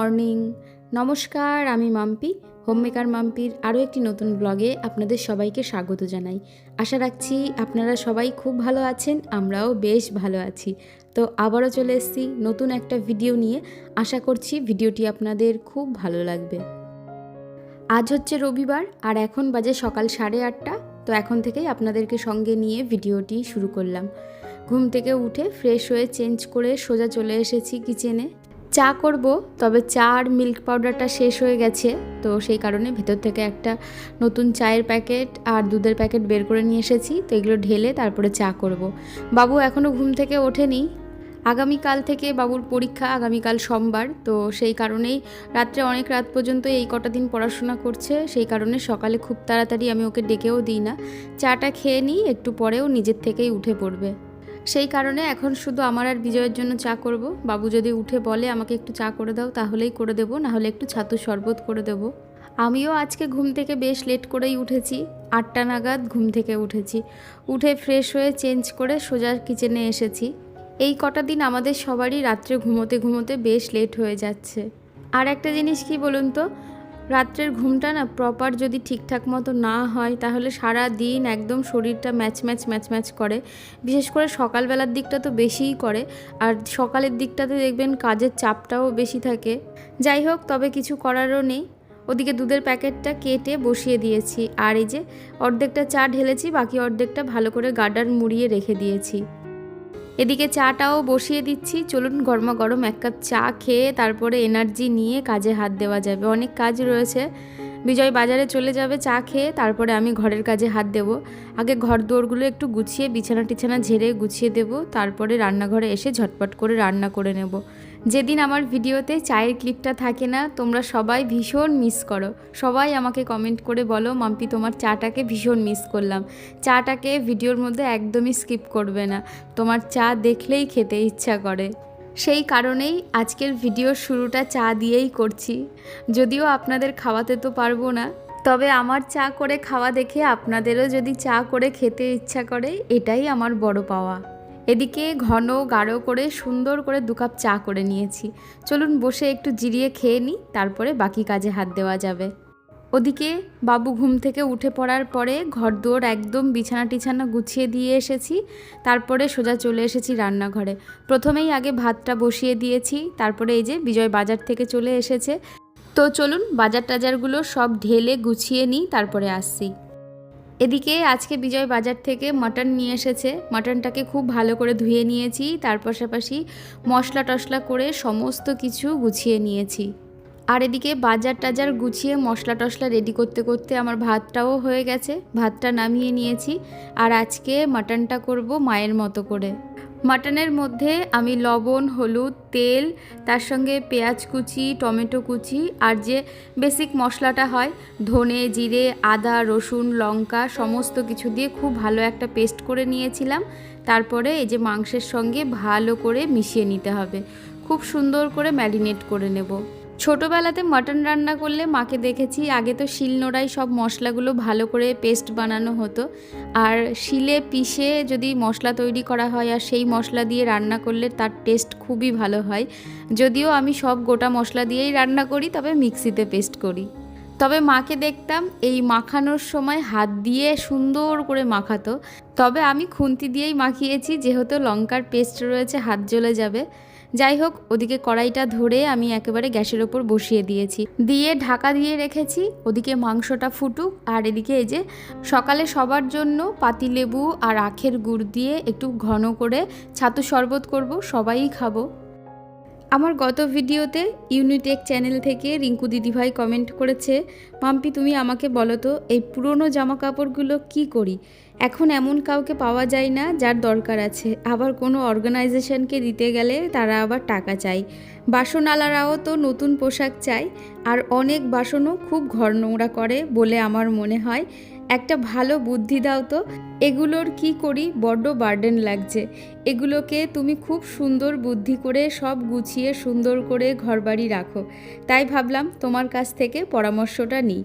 Morning. নমস্কার, আমি Mampi, homemaker মাম্পির আরও একটি নতুন ব্লগে আপনাদের সবাইকে স্বাগত জানাই। আশা রাখছি আপনারা সবাই খুব ভালো আছেন, আমরাও বেশ ভালো আছি। তো আবারও চলে এসেছি নতুন একটা ভিডিও নিয়ে। আশা করছি ভিডিওটি আপনাদের খুব ভালো লাগবে। আজ হচ্ছে রবিবার আর এখন বাজে সকাল 8:30। তো এখন থেকেই আপনাদেরকে সঙ্গে নিয়ে ভিডিওটি শুরু করলাম। ঘুম থেকে উঠে ফ্রেশ হয়ে চেঞ্জ করে সোজা চলে এসেছি কিচেনে। চা করব, তবে চা আর মিল্ক পাউডারটা শেষ হয়ে গেছে, তো সেই কারণে ভেতর থেকে একটা নতুন চায়ের প্যাকেট আর দুধের প্যাকেট বের করে নিয়ে এসেছি। তো এগুলো ঢেলে তারপরে চা করব। বাবু এখনও ঘুম থেকে ওঠেনি। আগামীকাল থেকে বাবুর পরীক্ষা, আগামীকাল সোমবার, তো সেই কারণেই রাত্রে অনেক রাত পর্যন্ত এই কটা দিন পড়াশোনা করছে। সেই কারণে সকালে খুব তাড়াতাড়ি আমি ওকে ডেকেও দিই না, চাটা খেয়ে নিই, একটু পরেও নিজের থেকেই উঠে পড়বে। সেই কারণে এখন শুধু আমার আর বিজয়ের জন্য চা করব। বাবু যদি উঠে বলে আমাকে একটু চা করে দাও তাহলেই করে দেবো, নাহলে একটু ছাতু শরবত করে দেবো। আমিও আজকে ঘুম থেকে বেশ লেট করেই উঠেছি, 8টা নাগাদ ঘুম থেকে উঠেছি। উঠে ফ্রেশ হয়ে চেঞ্জ করে সোজা কিচেনে এসেছি। এই কটা দিন আমাদের সবারই রাত্রে ঘুমোতে ঘুমোতে বেশ লেট হয়ে যাচ্ছে। আর একটা জিনিস কি বলুন তো, রাত্রের ঘুমটা না প্রপার যদি ঠিকঠাক মতো না হয় তাহলে সারা দিন একদম শরীরটা ম্যাচ ম্যাচ করে। বিশেষ করে সকালবেলার দিকটা তো বেশিই করে, আর সকালের দিকটাতে দেখবেন কাজের চাপটাও বেশি থাকে। যাই হোক, তবে কিছু করারও নেই। ওদিকে দুধের প্যাকেটটা কেটে বসিয়ে দিয়েছি, আর এই যে অর্ধেকটা চা ঢেলেছি, বাকি অর্ধেকটা ভালো করে গার্ডার মুড়িয়ে রেখে দিয়েছি। এদিকে চাটাও বসিয়ে দিচ্ছি। চলুন গরমা গরম এক কাপ চা খেয়ে তারপরে এনার্জি নিয়ে কাজে হাত দেওয়া যাবে। অনেক কাজ রয়েছে। বিজয় বাজারে চলে যাবে চা খেয়ে, তারপরে আমি ঘরের কাজে হাত দেব। আগে ঘর দুয়ারগুলো একটু গুছিয়ে বিছানা টিছানা ঝেড়ে গুছিয়ে দেব, তারপরে রান্নাঘরে এসে ঝটপট করে রান্না করে নেব। যেদিন আমার ভিডিওতে চায়ের ক্লিপটা থাকে না, তোমরা সবাই ভীষণ মিস করো। সবাই আমাকে কমেন্ট করে বলো, মাম্পি তোমার চাটাকে ভীষণ মিস করলাম। চাটাকে ভিডিওর মধ্যে একদমই স্কিপ করবে না, তোমার চা দেখলেই খেতে ইচ্ছা করে। সেই কারণেই আজকের ভিডিওর শুরুটা চা দিয়েই করছি। যদিও আপনাদের খাওয়াতে তো পারবো না, তবে আমার চা করে খাওয়া দেখে আপনাদেরও যদি চা করে খেতে ইচ্ছা করে, এটাই আমার বড় পাওয়া। এদিকে ঘন গাঢ় করে সুন্দর করে 2 কাপ চা করে নিয়েছি। চলুন বসে একটু জিরিয়ে খেয়ে নিই, তারপরে বাকি কাজে হাত দেওয়া যাবে। ওদিকে বাবু ঘুম থেকে উঠে পড়ার পরে ঘরদোর একদম বিছানা টিছানা গুছিয়ে দিয়ে এসেছি, তারপরে সোজা চলে এসেছি রান্নাঘরে। প্রথমেই আগে ভাতটা বসিয়ে দিয়েছি, তারপরে এই যে বিজয় বাজার থেকে চলে এসেছে। তো চলুন বাজার টাজারগুলো সব ঢেলে গুছিয়ে নিই, তারপরে আসছি। এদিকে আজকে বিজয় বাজার থেকে মাটন নিয়ে এসেছে। মাটনটাকে খুব ভালো করে ধুয়ে নিয়েছি, তার পাশাপাশি মশলা টশলা করে সমস্ত কিছু গুছিয়ে নিয়েছি। আর এদিকে বাজার টাজার গুছিয়ে মশলা টশলা রেডি করতে করতে আমার ভাতটাও হয়ে গেছে, ভাতটা নামিয়ে নিয়েছি। আর আজকে মাটনটা করব মায়ের মতো করে। মাটনের মধ্যে আমি লবণ, হলুদ, তেল, তার সঙ্গে পেঁয়াজ কুচি, টমেটো কুচি, আর যে বেসিক মশলাটা হয় ধনে, জিরে, আদা, রসুন, লঙ্কা সমস্ত কিছু দিয়ে খুব ভালো একটা পেস্ট করে নিয়েছিলাম। তারপরে এই যে মাংসের সঙ্গে ভালো করে মিশিয়ে নিতে হবে, খুব সুন্দর করে ম্যারিনেট করে নেব। ছোটোবেলাতে মাটন রান্না করলে মাকে দেখেছি আগে তো শিলনোড়ায় সব মশলাগুলো ভালো করে পেস্ট বানানো হতো, আর শিলে পিষে যদি মশলা তৈরি করা হয় আর সেই মশলা দিয়ে রান্না করলে তার টেস্ট খুবই ভালো হয়। যদিও আমি সব গোটা মশলা দিয়েই রান্না করি, তবে মিক্সিতে পেস্ট করি। তবে মাকে দেখতাম এই মাখানোর সময় হাত দিয়ে সুন্দর করে মাখাতো, তবে আমি খুন্তি দিয়েই মাখিয়েছি, যেহেতু লঙ্কার পেস্ট রয়েছে হাত জ্বলে যাবে। যাই হোক, ওদিকে কড়াইটা ধরে আমি একেবারে গ্যাসের ওপর বসিয়ে দিয়েছি, দিয়ে ঢাকা দিয়ে রেখেছি। ওদিকে মাংসটা ফুটুক, আর এদিকে এই যে সকালে সবার জন্য পাতিলেবু আর আখের গুড় দিয়ে একটু ঘন করে ছাতু শরবত করব, সবাই খাবো। আমার গত ভিডিওতে ইউনিটেক চ্যানেল থেকে রিঙ্কু দিদিভাই কমেন্ট করেছে, মাম্পি তুমি আমাকে বলো তো এই পুরনো জামা কাপড়গুলো কী করি? এখন এমন কাউকে পাওয়া যায় না যার দরকার আছে, আবার কোনো অর্গানাইজেশনকে দিতে গেলে তারা আবার টাকা চায়। বাসনওয়ালারাও তো নতুন পোশাক চায়, আর অনেক বাসনও খুব ঘর নোংরা করে বলে আমার মনে হয় একটা ভালো বুদ্ধি দাও তো, এগুলোর কি করি, বড্ড বার্ডেন লাগছে। এগুলোকে তুমি খুব সুন্দর বুদ্ধি করে সব গুছিয়ে সুন্দর করে ঘরবাড়ি রাখো, তাই ভাবলাম তোমার কাছ থেকে পরামর্শটা নিই।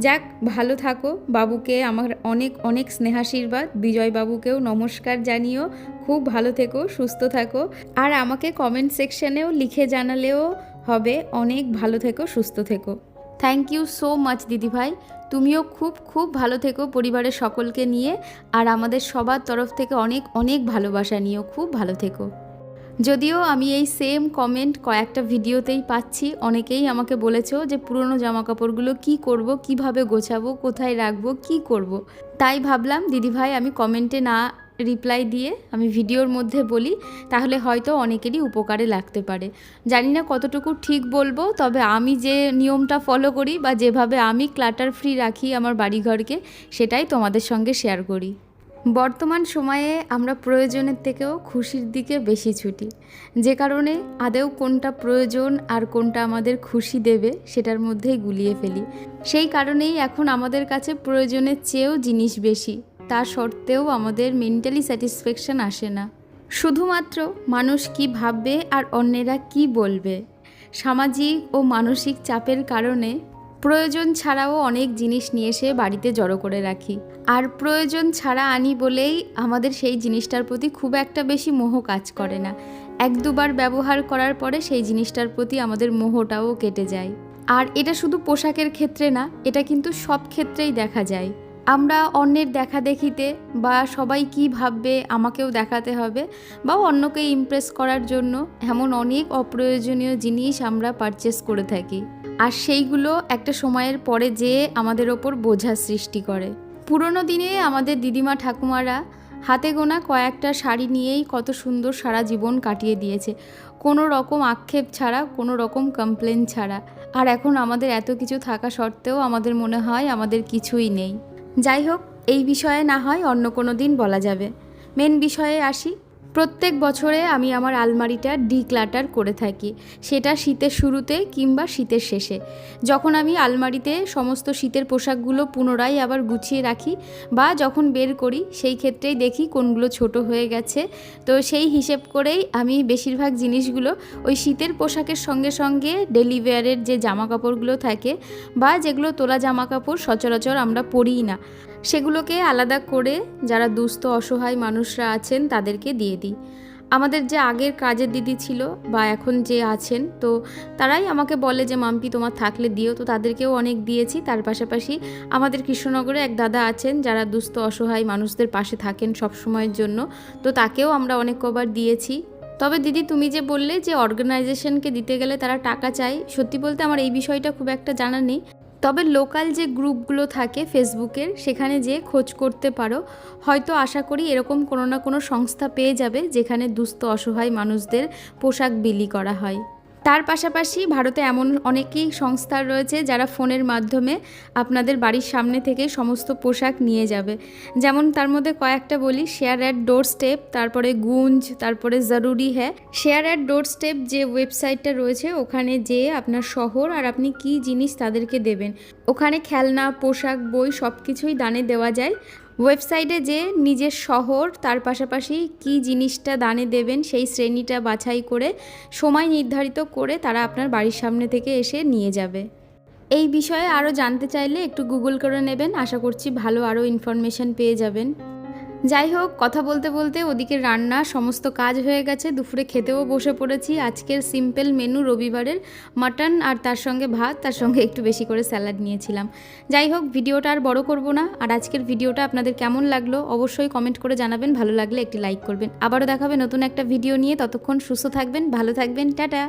যাক, ভালো থাকো। বাবুকে আমার অনেক অনেক স্নেহাশীর্বাদ। বিজয় বাবুকেও নমস্কার জানিও। খুব ভালো থেকো, সুস্থ থাকো। আর আমাকে কমেন্ট সেকশনেও লিখে জানালেও হবে। অনেক ভালো থেকো, সুস্থ থেকো। থ্যাংক ইউ সো মাচ দিদিভাই। তুমিও খুব খুব ভালো থেকো পরিবারের সকলকে নিয়ে, আর আমাদের সবার তরফ থেকে অনেক অনেক ভালোবাসা নিয়েও খুব ভালো থেকো। যদিও আমি এই সেম কমেন্ট কয়েকটা ভিডিওতেই পাচ্ছি, অনেকেই আমাকে বলেছো যে পুরনো জামাকাপড়গুলো কি করব, কিভাবে গোছাবো, কোথায় রাখবো, কি করব। তাই ভাবলাম দিদিভাই আমি কমেন্টে না রিপ্লাই দিয়ে আমি ভিডিওর মধ্যে বলি, তাহলে হয়তো অনেকেরই উপকারে লাগতে পারে। জানি না কতটুকু ঠিক বলবো, তবে আমি যে নিয়মটা ফলো করি বা যেভাবে আমি ক্লাটার ফ্রি রাখি আমার বাড়িঘরকে, সেটাই তোমাদের সঙ্গে শেয়ার করি। বর্তমান সময়ে আমরা প্রয়োজনের থেকেও খুশির দিকে বেশি ছুটি, যে কারণে আদৌ কোনটা প্রয়োজন আর কোনটা আমাদের খুশি দেবে সেটার মধ্যেই গুলিয়ে ফেলি। সেই কারণেই এখন আমাদের কাছে প্রয়োজনের চেয়েও জিনিস বেশি, তা সত্ত্বেও আমাদের মেন্টালি স্যাটিসফ্যাকশন আসে না। শুধুমাত্র মানুষ কি ভাববে আর অন্যেরা কি বলবে, সামাজিক ও মানসিক চাপের কারণে প্রয়োজন ছাড়াও অনেক জিনিস নিয়ে এসে বাড়িতে জড়ো করে রাখি, আর প্রয়োজন ছাড়া আনি বলেই আমাদের সেই জিনিসটার প্রতি খুব একটা বেশি মোহ কাজ করে না। এক দুবার ব্যবহার করার পরে সেই জিনিসটার প্রতি আমাদের মোহটাও কেটে যায়। আর এটা শুধু পোশাকের ক্ষেত্রে না, এটা কিন্তু সব ক্ষেত্রেই দেখা যায়। আমরা অন্যের দেখা দেখিতে বা সবাই কি ভাববে আমাকেও দেখাতে হবে বা অন্যকে ইমপ্রেস করার জন্য এমন অনেক অপ্রয়োজনীয় জিনিস আমরা পারচেস করে থাকি, আর সেইগুলো একটা সময়ের পরে যেয়ে আমাদের ওপর বোঝা সৃষ্টি করে। পুরনো দিনে আমাদের দিদিমা ঠাকুমারা হাতে গোনা কয়েকটা শাড়ি নিয়েই কত সুন্দর সারা জীবন কাটিয়ে দিয়েছে, কোনো রকম আক্ষেপ ছাড়া, কোনো রকম কমপ্লেন ছাড়া। আর এখন আমাদের এত কিছু থাকা সত্ত্বেও আমাদের মনে হয় আমাদের কিছুই নেই। যাই হোক, এই বিষয়ে না হয় অন্য কোনো দিন বলা যাবে। মেন বিষয়ে আসি। প্রত্যেক বছরে আমি আমার আলমারিটা ডিক্লাটার করে থাকি, সেটা শীতের শুরুতে কিংবা শীতের শেষে। যখন আমি আলমারিতে সমস্ত শীতের পোশাকগুলো পুনরায় আবার গুছিয়ে রাখি বা যখন বের করি, সেই ক্ষেত্রেই দেখি কোনগুলো ছোট হয়ে গেছে। তো সেই হিসেব করেই আমি বেশিরভাগ জিনিসগুলো ওই শীতের পোশাকের সঙ্গে সঙ্গে ডেলি ওয়্যারের যে জামা কাপড়গুলো থাকে বা যেগুলো তোলা জামা কাপড় সচরাচর আমরা পরিই না, সেগুলোকে আলাদা করে যারা দুস্থ অসহায় মানুষরা আছেন তাদেরকে দিয়ে দিই। আমাদের যে আগের কাজের দিদি ছিল বা এখন যে আছেন, তো তারাই আমাকে বলে যে মাম্পি তোমার থাকলে দিও, তো তাদেরকেও অনেক দিয়েছি। তার পাশাপাশি আমাদের কৃষ্ণনগরে এক দাদা আছেন যারা দুস্থ অসহায় মানুষদের পাশে থাকেন সব সময়ের জন্য, তো তাকেও আমরা অনেক কবার দিয়েছি। তবে দিদি তুমি যে বললে যে অর্গানাইজেশনকে দিতে গেলে তারা টাকা চায়, সত্যি বলতে আমার এই বিষয়টা খুব একটা জানা নেই। তবে লোকাল যে গ্রুপগুলো থাকে ফেসবুকের, সেখানে যেয়ে খোঁজ করতে পারো, হয়তো আশা করি এরকম কোনো না কোনো সংস্থা পেয়ে যাবে যেখানে দুস্থ অসহায় মানুষদের পোশাক বিলি করা হয়। তার পাশাপাশি ভারতে এমন অনেকেই সংস্থা রয়েছে যারা ফোনের মাধ্যমে আপনাদের বাড়ির সামনে থেকে সমস্ত পোশাক নিয়ে যাবে। যেমন তার মধ্যে কয়েকটা বলি, শেয়ার অ্যাট ডোর স্টেপ, তারপরে গুঞ্জ, তারপরে জরুরি হ্যাঁ। শেয়ার অ্যাট ডোর স্টেপ যে ওয়েবসাইটটা রয়েছে, ওখানে যেয়ে আপনার শহর আর আপনি কি জিনিস তাদেরকে দেবেন, ওখানে খেলনা, পোশাক, বই সব কিছুই দানে দেওয়া যায়। ওয়েবসাইটে যে নিজের শহর, তার পাশাপাশি কি জিনিসটা দানে দেবেন সেই শ্রেণীটা বাছাই করে সময় নির্ধারিত করে তারা আপনার বাড়ির সামনে থেকে এসে নিয়ে যাবে। এই বিষয়ে আরও জানতে চাইলে একটু গুগল করে নেবেন, আশা করছি ভালো আরও ইনফরমেশান পেয়ে যাবেন। যাই হোক, কথা বলতে বলতে ওদিকে রান্না সমস্ত কাজ হয়ে গেছে, দুপুরে খেতেও বসে পড়েছি। আজকের সিম্পল মেনু রবিবারের মাটন আর তার সঙ্গে ভাত, তার সঙ্গে একটু বেশি করে স্যালাড নিয়েছিলাম। যাই হোক, ভিডিওটা আর বড় করব না। আর আজকের ভিডিওটা আপনাদের কেমন লাগলো অবশ্যই কমেন্ট করে জানাবেন, ভালো লাগলে একটি লাইক করবেন। আবারও দেখাবে নতুন একটা ভিডিও নিয়ে, ততক্ষণ সুস্থ থাকবেন, ভালো থাকবেন, টাটা।